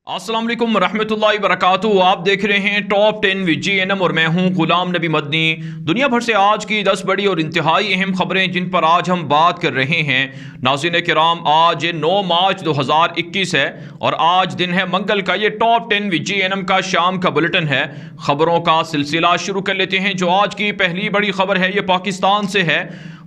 अस्सलाम वालेकुम रहमतुल्लाहि वबरकातुहू। आप देख रहे हैं टॉप 10 विद GNM और मैं हूं गुलाम नबी मदनी। दुनिया भर से आज की 10 बड़ी और इंतहाई अहम खबरें जिन पर आज हम बात कर रहे हैं। नाज़रीन किराम, आज 9 मार्च 2021 है और आज दिन है मंगल का। ये टॉप 10 विद GNM का शाम का बुलेटिन है। खबरों का सिलसिला शुरू कर लेते हैं। जो आज की पहली बड़ी खबर है ये पाकिस्तान से है।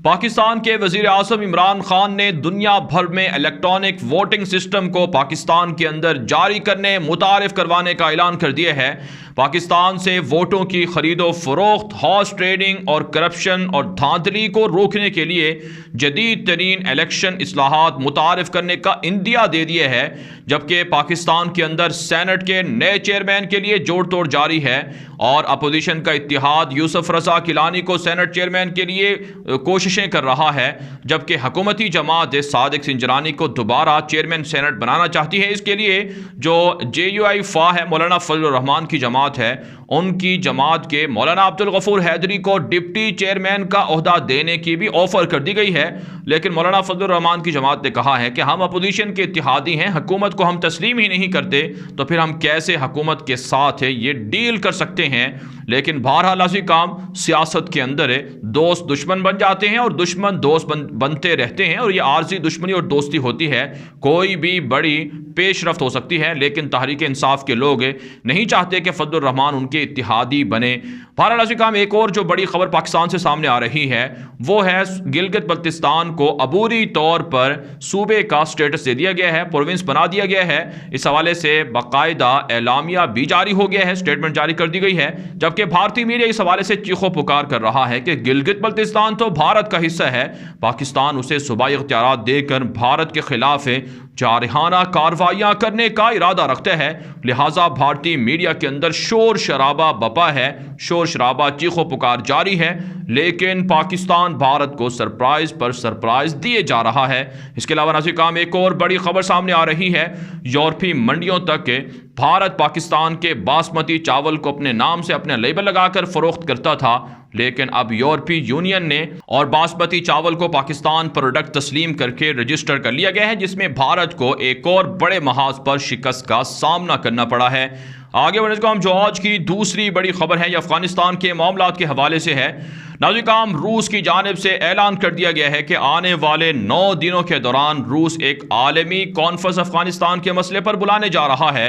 पाकिस्तान के वजीर आज़म इमरान खान ने दुनिया भर में इलेक्ट्रॉनिक वोटिंग सिस्टम को पाकिस्तान के अंदर जारी करने, मुतारिफ करवाने का ऐलान कर दिया है। पाकिस्तान से वोटों की खरीदो फरोख्त, हॉर्स ट्रेडिंग और करप्शन और धांधली को रोकने के लिए जदीद तरीन इलेक्शन इस्लाहात मुतारिफ करने का इंदिया दे दिया है। जबकि पाकिस्तान के अंदर सेनेट के नए चेयरमैन के लिए जोड़ तोड़ जारी है और अपोजिशन का इत्तेहाद यूसुफ रजा किलानी को सेनेट चेयरमैन के लिए कोशिशें कर रहा है, जबकि हुकूमती जमात सादिक सिंजरानी को दोबारा चेयरमैन सेनेट बनाना चाहती है। इसके लिए जो JUI फा है, मौलाना फजलुर रहमान की जमात है, उनकी जमात के मौलाना अब्दुल गफूर हैदरी को डिप्टी चेयरमैन का ओहदा देने की भी ऑफर कर दी गई है। लेकिन मौलाना फजलुर रहमान की जमात ने कहा है कि हम अपोजिशन के इत्तेहादी हैं, हुकूमत को हम तस्लीम ही नहीं करते, तो फिर हम कैसे हुकूमत के साथ है ये डील कर सकते हैं। लेकिन बहरहाल ऐसी काम सियासत के अंदर है, दोस्त दुश्मन बन जाते हैं और दुश्मन दोस्त बनते रहते हैं और ये आर्जी दुश्मनी और दोस्ती होती है। कोई भी बड़ी पेशरफ्त हो सकती है, लेकिन तहरीक इंसाफ के लोग नहीं चाहते कि फजलुर रहमान उनके इत्तेहादी बने। बहरहाल ऐसी काम एक और जो बड़ी खबर पाकिस्तान से सामने आ रही है वो है गिलगित बल्तिस्तान को अबूरी तौर पर सूबे का स्टेटस दे दिया गया है, प्रोविंस बना दिया गया है। इस हवाले से बाकायदा एलामिया भी जारी हो गया है, स्टेटमेंट जारी कर दी गई है। जबकि भारतीय मीडिया इस हवाले से चीखो पुकार कर रहा है कि गिलगित बल्तिस्तान तो भारत का हिस्सा है, पाकिस्तान उसे सूबाई इख्तियारात देकर भारत के खिलाफ जारहाना कार्रवाइयां करने का इरादा रखता है। लिहाजा भारतीय मीडिया के अंदर शोर शराबा बपा है, शोर शराबा चीखो पुकार जारी है, लेकिन पाकिस्तान भारत को सरप्राइज पर सरप्राइज दिए जा रहा है। इसके अलावा नाज़रीन काम एक और बड़ी खबर सामने आ रही है। यूरोपीय मंडियों तक भारत पाकिस्तान के बासमती चावल को अपने नाम से अपने लेबल लगाकर फरोख्त करता था, लेकिन अब यूरोपीय यूनियन ने और बासमती चावल को पाकिस्तान प्रोडक्ट तस्लीम करके रजिस्टर कर लिया गया है, जिसमें भारत को एक और बड़े महाज पर शिकस्त का सामना करना पड़ा है। आगे बढ़ने को हम जो आज की दूसरी बड़ी खबर है ये अफगानिस्तान के मामलात के हवाले से है। नाज़रीन काम रूस की जानिब से ऐलान कर दिया गया है कि आने वाले 9 दिनों के दौरान रूस एक आलमी कॉन्फ्रेंस अफगानिस्तान के मसले पर बुलाने जा रहा है,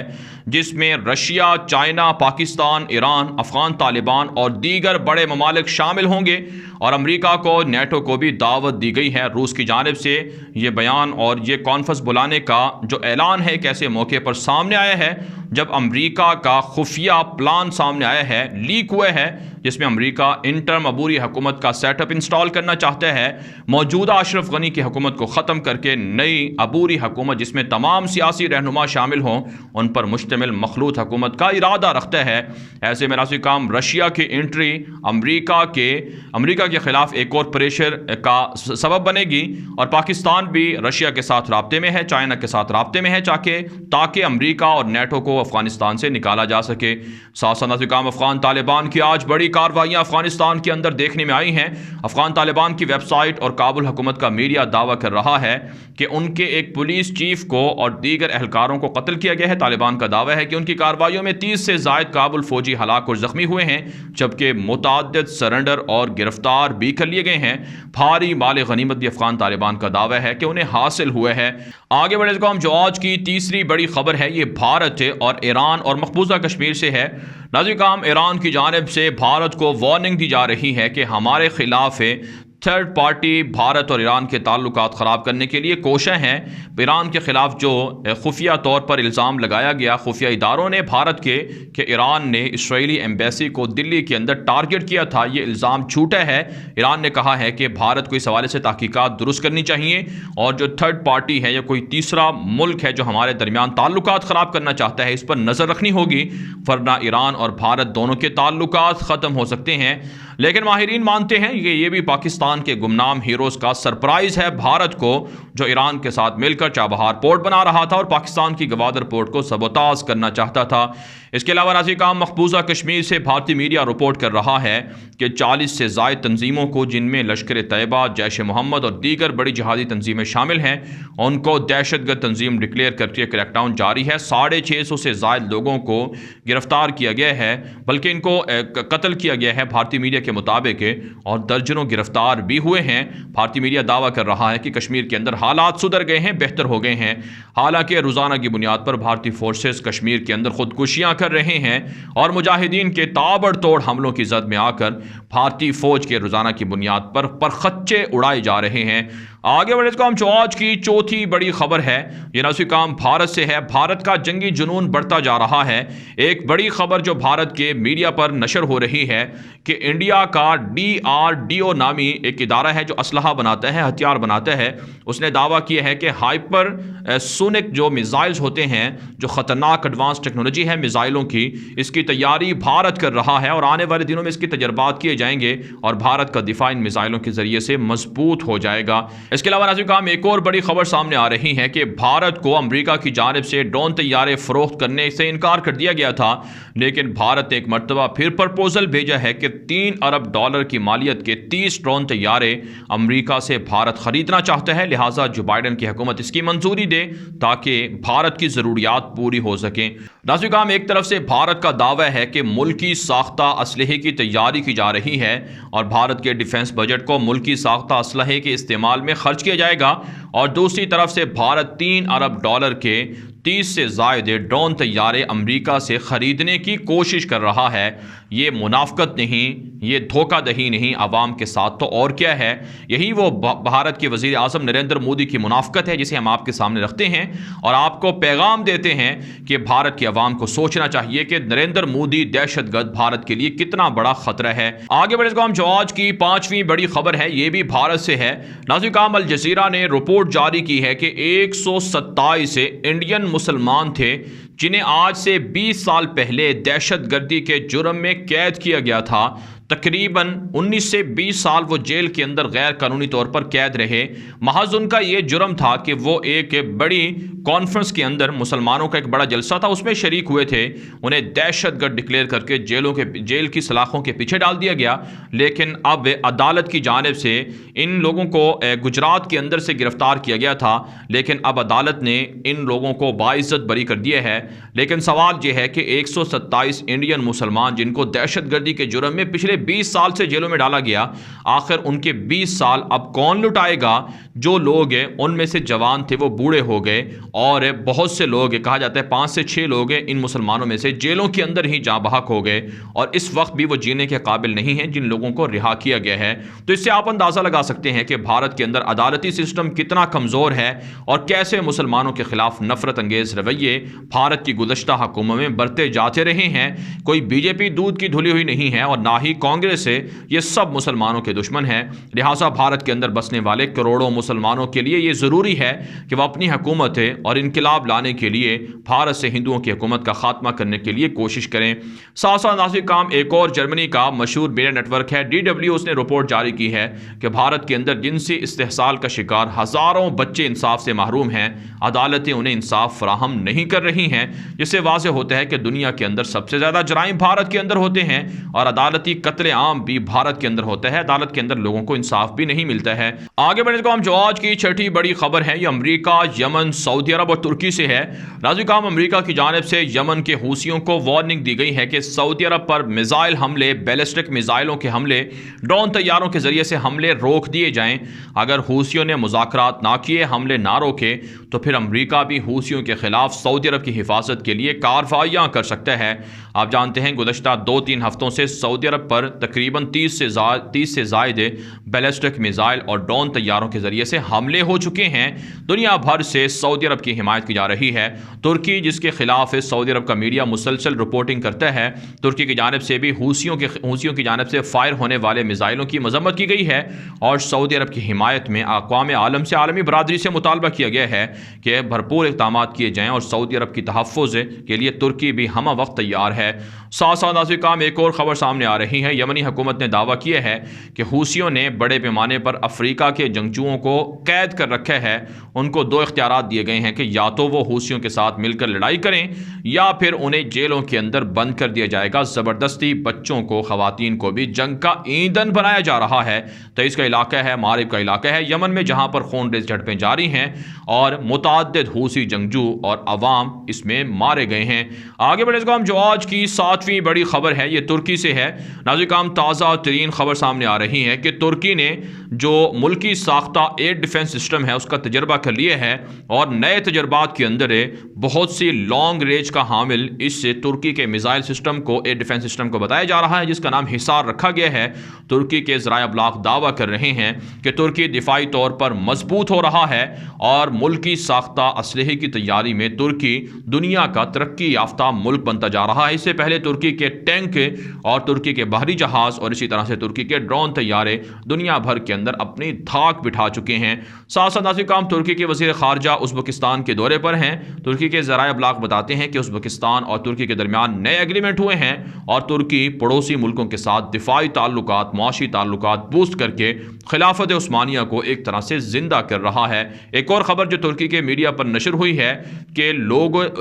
जिसमें Russia, China, Pakistan, Iran, Afghan Taliban और दीगर बड़े ममालिक शामिल होंगे और अमेरिका को, नेटो को भी दावत दी गई है। रूस की जानिब से ये बयान और ये कॉन्फ्रेंस बुलाने का जो ऐलान है एक ऐसे मौके पर सामने आया है जब अमेरिका का खुफिया प्लान सामने आया है, लीक हुआ है, जिसमें अमेरिका इंटरम अबूरी हुकूमत का सेटअप इंस्टॉल करना चाहता है। मौजूदा अशरफ गनी की हुकूमत को ख़त्म करके नई अबूरी हुकूमत जिसमें तमाम सियासी रहनुमा शामिल हों, उन पर मुश्तमिल मखलूत हुकूमत का इरादा रखता है। ऐसे में रास्ते काम रशिया की एंट्री अमेरिका के ख़िलाफ़ एक और प्रेशर का सबब बनेगी और पाकिस्तान भी रशिया के साथ राब्ते में है, चाइना के साथ राब्ते में है, ताकि अमेरिका और नेटो को अफगानिस्तान से निकाला जा सके। साथ साथ काम अफगान तालिबान की आज बड़ी कार्रवाइयां अफगानिस्तान के अंदर देखने में आई हैं। अफगान तालिबान की वेबसाइट और काबुल हुकूमत का मीडिया दावा कर रहा है कि उनके एक पुलिस चीफ को और दीगर एहलकारों को कत्ल किया गया है। तालिबान का दावा है कि उनकी कार्रवाइयों में 30 से ज़ायद काबुल फौजी हलाक और जख्मी हुए हैं, जबकि मुतअद्दिद सरेंडर और गिरफ्तार भी कर लिए गए हैं। भारी माल गनीमत भी अफगान तालिबान का दावा है कि उन्हें हासिल हुए है। आगे बढ़े तो हम जो आज की तीसरी बड़ी खबर है ये भारत और ईरान और मकबूजा कश्मीर से है। नाज़रीन काम ईरान की जानिब से भारत को वार्निंग दी जा रही है कि हमारे खिलाफ थर्ड पार्टी भारत और ईरान के ताल्लुकात ख़राब करने के लिए कोशिश हैं। ईरान के ख़िलाफ़ जो खुफिया तौर पर इल्ज़ाम लगाया गया खुफिया इदारों ने भारत के कि ईरान ने इसराइली एम्बेसी को दिल्ली के अंदर टारगेट किया था, ये इल्ज़ाम झूठा है। ईरान ने कहा है कि भारत को इस हवाले से तहकीकात दुरुस्त करनी चाहिए और जो थर्ड पार्टी है या कोई तीसरा मुल्क है जो हमारे दरमियान ताल्लुकात ख़राब करना चाहता है, इस पर नज़र रखनी होगी, वरना ईरान और भारत दोनों के ताल्लुकात ख़त्म हो सकते हैं। लेकिन माहिरीन मानते हैं कि ये भी पाकिस्तान के गुमनाम हीरोज का सरप्राइज है भारत को, जो ईरान के साथ मिलकर चाबहार पोर्ट बना रहा था और पाकिस्तान की गवादर पोर्ट को सबोताज करना चाहता था। इसके अलावा नाज़िर काम मकबूजा कश्मीर से भारतीय मीडिया रिपोर्ट कर रहा है कि 40 से ज़ायद तंजीमों को, जिनमें लश्कर तैयबा, जैश मोहम्मद और दीगर बड़ी जिहादी तंजीमें शामिल हैं, उनको दहशतगर्द तंजीम डिक्लेयर करके क्रैकडाउन जारी है। 650 से ज़ायद लोगों को गिरफ्तार किया गया है, बल्कि इनको कत्ल किया गया है भारतीय मीडिया के मुताबिक, और दर्जनों गिरफ्तार भी हुए हैं। भारतीय मीडिया दावा कर रहा है कि कश्मीर के अंदर हालात सुधर गए हैं, बेहतर हो गए हैं। हालांकि रोज़ाना की बुनियाद पर भारतीय फोर्सेस कश्मीर के अंदर खुदकुशियाँ कर रहे हैं और मुजाहिदीन के ताबड़तोड़ हमलों की जद में आकर भारतीय फौज के रोज़ाना की बुनियाद पर परखच्चे उड़ाए जा रहे हैं। आगे बढ़े तो हम आज की चौथी बड़ी खबर है, ये नाज़िर काम भारत से है। भारत का जंगी जुनून बढ़ता जा रहा है। एक बड़ी खबर जो भारत के मीडिया पर नशर हो रही है कि इंडिया का DRDO नामी एक इदारा है जो असलहा बनाता है, हथियार बनाता है, उसने दावा किया है कि हाइपर सोनिक जो मिसाइल्स होते हैं, जो ख़तरनाक एडवांस टेक्नोलॉजी है मिसाइलों की, इसकी तैयारी भारत कर रहा है और आने वाले दिनों में इसके तजर्बात किए जाएंगे और भारत का दिफा इन मिसाइलों के जरिए से मजबूत हो जाएगा। इसके अलावा नाज़िर काम एक और बड़ी खबर सामने आ रही है कि भारत को अमेरिका की जानिब से ड्रोन तैयारे फरोख्त करने से इनकार कर दिया गया था, लेकिन भारत ने एक मरतबा फिर प्रपोजल भेजा है कि $3 अरब की मालियत के 30 ड्रोन तैयारे अमेरिका से भारत खरीदना चाहता है। लिहाजा जो बाइडन की हुकूमत इसकी मंजूरी दे ताकि भारत की ज़रूरियात पूरी हो सकें। नाज़िर काम एक तरफ से भारत का दावा है कि मुल्की साख्ता असलहे की तैयारी की जा रही है और भारत के डिफेंस बजट को मुल्की साख्ता असलहे के इस्तेमाल में खर्च किया जाएगा, और दूसरी तरफ से भारत $3 अरब के 30 से ज़ायद ड्रोन तैयारे अमेरिका से ख़रीदने की कोशिश कर रहा है। ये मुनाफ़कत नहीं, ये धोखाधड़ी नहीं आवाम के साथ, तो और क्या है? यही वो भारत के वज़ीर आज़म नरेंद्र मोदी की मुनाफ़कत है जिसे हम आपके सामने रखते हैं और आपको पैगाम देते हैं कि भारत की आवाम को सोचना चाहिए कि नरेंद्र मोदी दहशतगर्द भारत के लिए कितना बड़ा ख़तरा है। आगे बढ़े हम जो आज की 5वीं बड़ी खबर है, ये भी भारत से है। नाज़िर काम अल जज़ीरा ने रिपोर्ट जारी की है कि 127 इंडियन मुसलमान थे जिन्हें आज से 20 साल पहले दहशतगर्दी के जुर्म में कैद किया गया था। तकरीबन 19 से 20 साल वो जेल के अंदर गैर कानूनी तौर पर कैद रहे। महज उनका ये जुर्म था कि वो एक बड़ी कॉन्फ्रेंस के अंदर, मुसलमानों का एक बड़ा जलसा था, उसमें शरीक हुए थे। उन्हें दहशतगर्द डिक्लेयर करके जेल की सलाखों के पीछे डाल दिया गया। लेकिन अब अदालत की जानिब से इन लोगों को गुजरात के अंदर से गिरफ्तार किया गया था, लेकिन अब अदालत ने इन लोगों को बाइज्जत बरी कर दिया है। लेकिन सवाल यह है कि 127 इंडियन मुसलमान जिनको दहशतगर्दी के जुर्म में पिछले 20 साल से जेलों में डाला गया, आखिर उनके 20 साल अब कौन लुटाएगा? जो लोग हैं उनमें से जवान थे वो बूढ़े हो गए और बहुत से लोग, कहा जाता है 5 से 6 लोग इन मुसलमानों में से जेलों के अंदर ही जाँ बहक हो गए और इस वक्त भी वो जीने के काबिल नहीं हैं जिन लोगों को रिहा किया गया है। तो इससे आप अंदाज़ा लगा सकते हैं कि भारत के अंदर अदालती सिस्टम कितना कमज़ोर है और कैसे मुसलमानों के खिलाफ नफरत अंगेज़ रवैये भारत की गुज़श्ता हुकूमत में बरते जाते रहे हैं। कोई बीजेपी दूध की धुली हुई नहीं है और ना ही कांग्रेस है, ये सब मुसलमानों के दुश्मन हैं। लिहाजा भारत के अंदर बसने वाले करोड़ों मुसलमानों के लिए ये ज़रूरी है कि वह अपनी हुकूमत और इनकलाब लाने के लिए भारत से हिंदुओं की हुकूमत का खात्मा करने के लिए कोशिश करें। साथ साथ नाज़िर काम एक और जर्मनी का मशहूर मीडिया नेटवर्क है DW, उसने रिपोर्ट जारी की है कि भारत के अंदर जिनसी इस्तेहसाल का शिकार हज़ारों बच्चे इंसाफ से महरूम हैं। अदालतें उन्हें इंसाफ फराहम नहीं कर रही हैं, जिससे वाज़ेह होता है कि दुनिया के अंदर सबसे ज़्यादा जराइम भारत के अंदर होते हैं और अदालती कत्ले आम भी भारत के अंदर होता है। अदालत के अंदर लोगों को इंसाफ भी नहीं मिलता है। आगे बढ़ने को हम जो आज की छठी बड़ी खबर है, ये अमेरिका, यमन, सऊदी अरब और तुर्की से है। नाज़िर काम अमेरिका की जानिब से यमन के हूसियों को वार्निंग दी गई है कि सऊदी अरब पर मिसाइल हमले, बैलिस्टिक मिसाइलों के हमले, ड्रोन तैयारों के जरिए से हमले रोक दिए जाएं। अगर हूसियों ने मुज़ाकरात ना किए, हमले ना रोके, तो फिर अमेरिका भी हूसियों के खिलाफ सऊदी अरब की हिफाजत के लिए कार्रवाइयाँ कर सकता है। आप जानते हैं गुज़श्ता 2-3 हफ्तों से सऊदी अरब पर तकरीबन 30 से ज़ायद बैलिस्टिक मिसाइल और ड्रोन तैयारों के जरिए से हमले हो चुके हैं। दुनिया भर से सऊदी अरब की हिमायत की जा रही है। तुर्की, जिसके खिलाफ सऊदी अरब का मीडिया मुसलसल रिपोर्टिंग करता है, तुर्की की जानिब से भी हूसियों की जानिब से फायर होने वाले मिसाइलों की मजम्मत की गई है और सऊदी अरब की हिमायत में अक़वाम आलम से, आलमी बरादरी से मुतालबा किया गया है कि भरपूर इक़दाम किए जाएँ और सऊदी अरब की तहफ़्फ़ुज़ के लिए तुर्की भी हम वक्त तैयार है। साथ साथ नाज़िर काम एक और ख़बर सामने आ रही है, है। यमनी हुकूमत ने दावा किया है कि हूसियों ने बड़े पैमाने पर अफ्रीका के जंगजुओं को कैद कर रखा है। उनको दो इख्तियारात दिए गए हैं कि या तो वो हूसियों के साथ मिलकर लड़ाई करें या फिर उन्हें जेलों के अंदर बंद कर दिया जाएगा। ज़बरदस्ती बच्चों को, ख़वातीन को भी जंग का ईंधन बनाया जा रहा है। तेईस का इलाका है, मारिब का इलाका है यमन में, जहाँ पर खूनरेज़ झड़पें जारी हैं और मुतअद्दिद हूसी जंगजू और अवाम इसमें मारे गए हैं। आगे बढ़े हम जो आज की 7वीं बड़ी खबर है ये तुर्की से है। नाज़िकाम ताज़ा तरीन खबर सामने आ रही है कि तुर्की ने जो मुल्की साख्ता एयर डिफेंस सिस्टम है उसका तजर्बा कर लिया है और नए तजर्बात के अंदर बहुत सी लॉन्ग रेंज का हामिल इस तुर्की के मिसाइल सिस्टम को, एयर डिफेंस सिस्टम को बताया जा रहा है, जिसका नाम हिसार रखा गया है। तुर्की के ज़राए अबलाग दावा कर रहे हैं कि तुर्की दिफाई तौर पर मजबूत हो रहा है और मुल्की साख्ता असलहे की तैयारी में तुर्की दुनिया का तरक्की याफ्ता मुल्क बनता जा रहा है। इससे पहले तुर्की के टैंक और तुर्की के बाहरी जहाज और इसी तरह से तुर्की के ड्रोन तैयारे दुनिया भर के अंदर अपनी धाक बिठा चुके हैं। साथ साथ नाज़िकाम तुर्की के वज़ीर ख़ारजा उज़्बेकिस्तान के दौरे पर हैं। तुर्की के ज़राए अबलाग बताते हैं कि उज़्बेकिस्तान और तुर्की के दरमियान नए एग्रीमेंट हुए हैं और तुर्की पड़ोसी मुल्कों के साथ दिफाई ताल्लुकात, मुआशी ताल्लुकात बूस्ट करके खिलाफत उस्मानिया को एक तरह से जिंदा कर रहा है। एक और ख़बर जो तुर्की के मीडिया पर नशर हुई है कि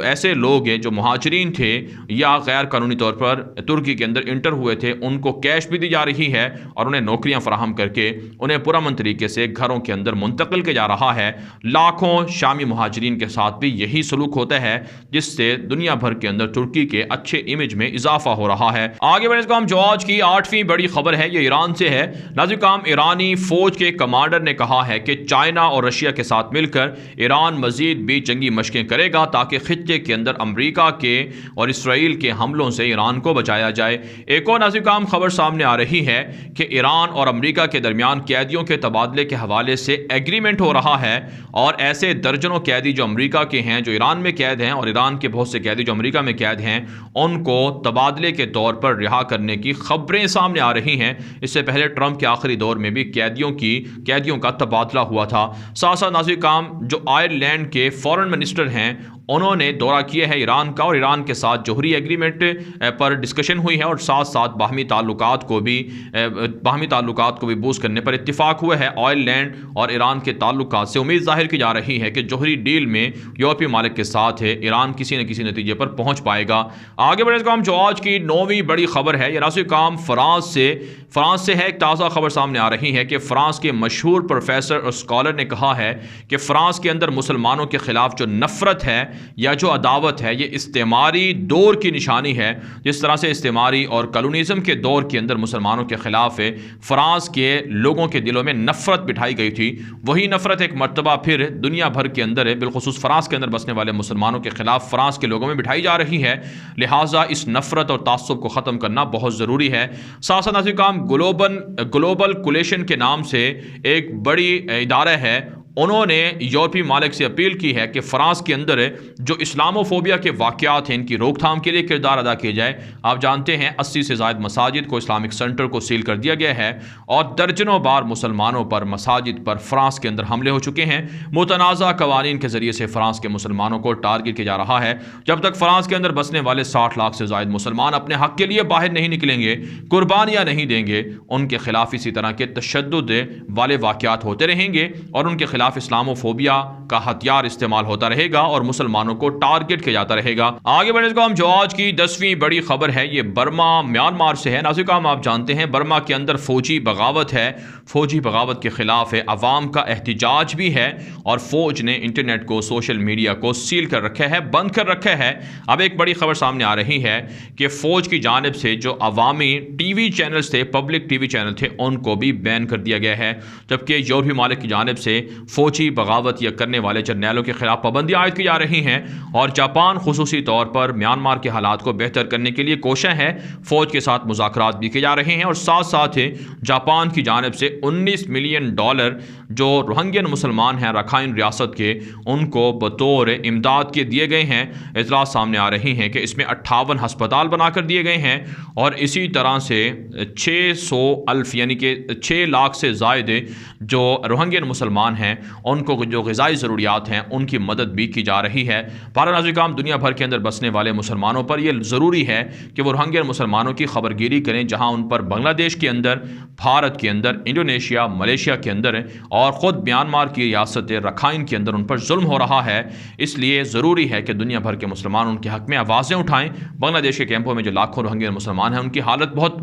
ऐसे लोग हैं जो मुहाजिरीन थे या गैर कानूनी तौर पर तुर्की के अंदर इंटर हुए थे, उनको कैश भी दी जा रही है और उन्हें नौकरियां फराहम करके उन्हें पुरअमन तरीके से घरों के अंदर मुंतकिल किया जा रहा है। लाखों शामी मुहाजिरीन के साथ भी यही सलूक होता है, जिससे दुनिया भर के अंदर तुर्की के अच्छे इमेज में इजाफा हो रहा है। आगे बढ़े काम जो आज की 8वीं बड़ी खबर है ये ईरान से है। नाज़िकाम ईरानी फौज के कमांडर ने कहा है कि चाइना और रशिया के साथ मिलकर ईरान मजीद भी जंगी मशकें करेगा ताकि खित्ते के अंदर अमरीका के और इसराइल के हमलों से ईरान को बचाया जाए। एक और नाज़िकाम खबर सामने आ रही है कि ईरान और अमरीका के दरमियान कैदियों के तबादले के हवाले से एग्रीमेंट हो रहा है और ऐसे दर्जनों कैदी जो अमरीका के हैं, जो ईरान में कैद हैं, और ईरान के बहुत से कैदी जो अमरीका में कैद हैं, उनको तबादले के तौर पर रिहा करने की खबरें सामने आ रही हैं। इससे पहले ट्रंप के आखिरी दौर में भी कैदियों का तबादला हुआ था। साथ साथ नाज़िकाम जो आयरलैंड के फॉरेन मिनिस्टर हैं उन्होंने दौरा किया है ईरान का और ईरान के साथ जोहरी एग्रीमेंट पर डिस्कशन हुई है और साथ साथ बाहमी ताल्लुकात को भी बूस्ट करने पर इत्तिफाक हुआ है। आयरलैंड और ईरान के ताल्लुकात से उम्मीद जाहिर की जा रही है कि जोहरी डील में यूरोपीय मालिक के साथ ईरान किसी न किसी नतीजे पर पहुंच पाएगा। आगे बढ़े काम जो आज की 9वीं बड़ी खबर है, ये काम फ्रांस से है। एक ताज़ा खबर सामने आ रही है कि फ्रांस के मशहूर प्रोफेसर और स्कॉलर ने कहा है कि फ्रांस के अंदर मुसलमानों के खिलाफ जो नफरत है या जो अदावत है ये इस्तेमारी दौर की निशानी है। जिस तरह से इस्तेमारी और कॉलोनिज्म के दौर के अंदर मुसलमानों के खिलाफ फ्रांस के लोगों के दिलों में नफरत बिठाई गई थी, वही नफरत एक मर्तबा फिर दुनिया भर के अंदर बिलखुसूस फ्रांस के अंदर बसने वाले मुसलमानों के खिलाफ फ्रांस के लोगों में बिठाई जा रही है। लिहाजा इस नफरत और तासुब को ख़त्म करना बहुत ज़रूरी है। साथ साथ नाज़िकाम ग्लोबल कोलिशन के नाम से एक बड़ी इदारा है, उन्होंने यूरोपीय मालिक से अपील की है कि फ़्रांस के अंदर जो इस्लामोफोबिया के वाक़यात हैं इनकी रोकथाम के लिए किरदार अदा किया जाए। आप जानते हैं 80 से ज़ायद मसाजिद को, इस्लामिक सेंटर को सील कर दिया गया है और दर्जनों बार मुसलमानों पर, मसाजिद पर फ़्रांस के अंदर हमले हो चुके हैं। मुतनाज़ा कवानीन के ज़रिए से फ़्रांस के मुसलमानों को टारगेट किया जा रहा है। जब तक फ़्रांस के अंदर बसने वाले 60 लाख से ज़ायद मुसलमान अपने हक़ के लिए बाहर नहीं निकलेंगे, कुर्बानियाँ नहीं देंगे, उनके खिलाफ इसी तरह के तशद्दुद वाले वाक़यात होते रहेंगे और उनके खिलाफ इस्लामोफोबिया का हथियार इस्तेमाल होता रहेगा और मुसलमानों को टारगेट किया जाता रहेगा। आगे बढ़ने को हम जो आज की 10वीं बड़ी खबर है ये बर्मा म्यांमार से है। नाज़िकाम आप जानते हैं बर्मा के अंदर फौजी बगावत है। फौजी बगावत के खिलाफ अवाम का एहतिजाज भी है और फौज ने इंटरनेट को, सोशल मीडिया को सील कर रखा है, बंद कर रखा है। अब एक बड़ी खबर सामने आ रही है कि फौज की जानिब से जो अवामी टीवी चैनल्स थे, पब्लिक टीवी चैनल थे, उनको भी बैन कर दिया गया है। जबकि यूरोपीय मालिक की जानिब से फौजी बगावत या करने वाले जर्नैलों के खिलाफ पाबंदियां आयद की जा रही हैं और जापान खुसूसी तौर पर म्यांमार के हालात को बेहतर करने के लिए कोशिश है। फौज के साथ मुज़ाकरात भी किए जा रहे हैं और साथ साथ जापान की जानिब से $19 मिलियन जो रोहिंग्यन मुसलमान हैं रखाइन रियासत के, उनको बतौर इमदाद के दिए गए हैं। इतला सामने आ रही हैं कि इसमें 58 हस्पताल बनाकर दिए गए हैं और इसी तरह से 600,000 यानी कि 6 लाख से ज़ायद जो रोहिंग्यन मुसलमान हैं उनको जो ग़िज़ाई ज़रूरियात हैं उनकी मदद भी की जा रही है। पारा नाज़रीन, दुनिया भर के अंदर बसने वाले मुसलमानों पर यह ज़रूरी है कि वो रोहिंग्या मुसलमानों की खबरगिरी करें, जहाँ उन पर बांग्लादेश के अंदर, भारत के अंदर, इंडोनेशिया, मलेशिया के अंदर और ख़ुद म्यांमार की रियासत रखाइन के अंदर उन पर जुल्म हो रहा है। इसलिए ज़रूरी है कि दुनिया भर के मुसलमान उनके हक़ में आवाज़ें उठाएं। बांग्लादेश के कैंपों में जो लाखों रोहिंग्या मुसलमान हैं उनकी हालत बहुत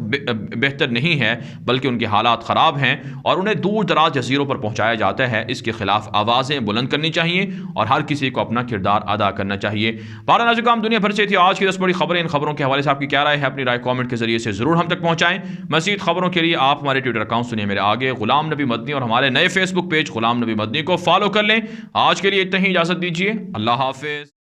बेहतर नहीं है, बल्कि उनके हालात ख़राब हैं और उन्हें दूर दराज जजीरों पर पहुँचाया जाता है। इसके खिलाफ आवाज़ें बुलंद करनी चाहिए और हर किसी को अपना किरदार अदा करना चाहिए। पारा नाज़रीन, दुनिया भर से थी आज की 10 बड़ी खबरें। इन खबरों के हवाले से आपकी क्या राय है? अपनी राय कमेंट के जरिए से ज़रूर हम तक पहुँचाएं। मज़ीद खबरों के लिए आप हमारे ट्विटर अकाउंट सुनिए मेरे आगे गुलाम नबी मदनी और हमारे नए फेसबुक पेज गुलाम नबी मदनी को फॉलो कर लें। आज के लिए इतना ही, इजाज़त दीजिए। अल्लाह हाफ़िज़।